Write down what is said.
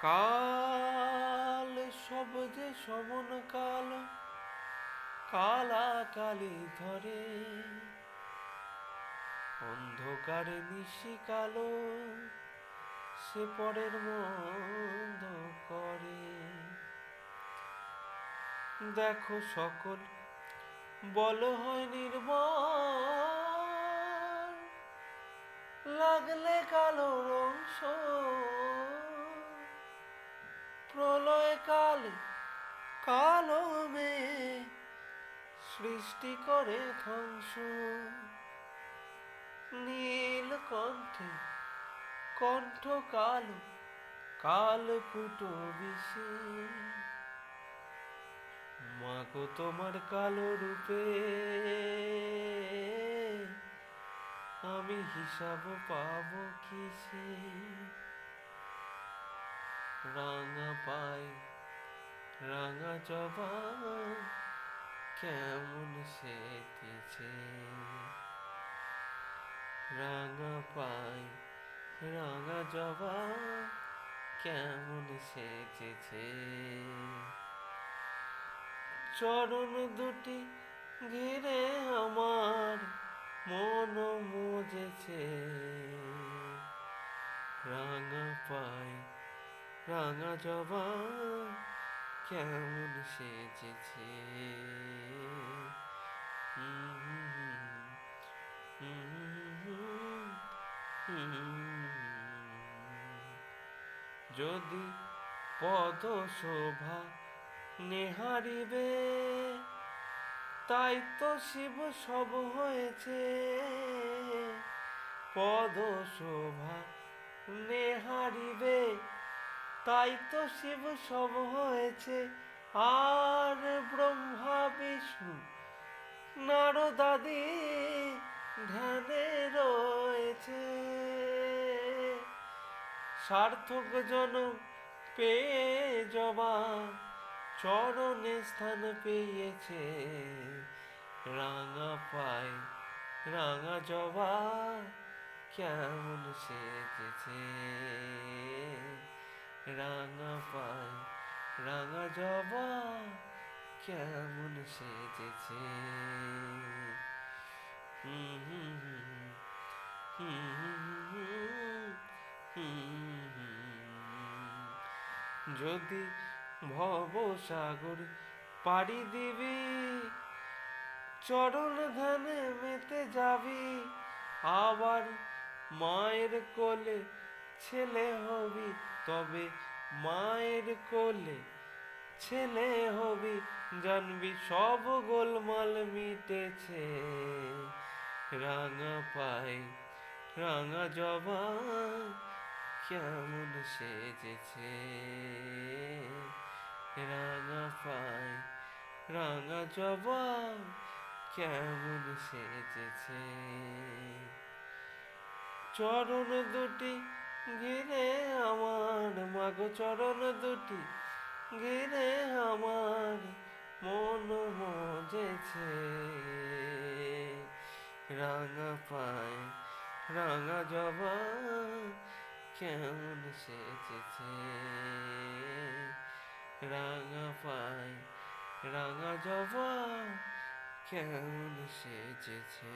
কাল সব যে সমন কাল, কালা কালি ধরে, অন্ধকারে নিশি কালো, সে পরের মন্দ করে। দেখো সকল বল হয় নির্মল, লাগলে কালোর অংশ, প্রলয় কালে কালো মেয়ে সৃষ্টি করে ধ্বংস। নীল কণ্ঠে কণ্ঠ কালো, কালকুটো বিষে, মাগো তোমার কালো রূপে আমি হিসাব পাবো কিসে। রাঙা পাই রাঙা জবা কেমন সেজেছে, রাঙা পাই রাঙা জবা কেমন সেজেছে। চরণ দুটি ঘিরে আমার মন মজেছে, রাঙা পাই রাঙা জবা কেমন সেজেছে। যদি পদ শোভা নেহারিবে, তাই তো শিব সব হয়েছে। পদ শোভা নেহারিবে, তাই তো শিব সব হয়েছে। আর ব্রহ্মা বিষ্ণু নারদাদি ধ্যানে রয়েছে। সার্থক জনম পেয়ে জবা চরণে স্থান পেয়েছে, রাঙা পাই রাঙা জবা কেমন সেজেছে। রাঙা পাই রাঙা জবা কেমন সেজেছে। যদি ভব সাগর পাড়ি দিবি, চরণ ধ্যানে মেতে যাবি, আবার মায়ের কোলে ছেলে হবি, তবে মায়ের কোলে ছেলে হবি, জানবি সব গোলমাল মিটেছে। রাঙা পাই রাঙা জবা কেমন সেজেছে, রাঙা পাই রাঙা জবা কেমন সেজেছে। চরণ দুটি ঘিরে আমার, মাগো চরণ দুটি ঘিরে আমার মন মজেছে, রাঙা পাই রাঙা জবা কেমন সেজেছে। রাঙা পাই রাঙা জবা কেমন সেজেছে।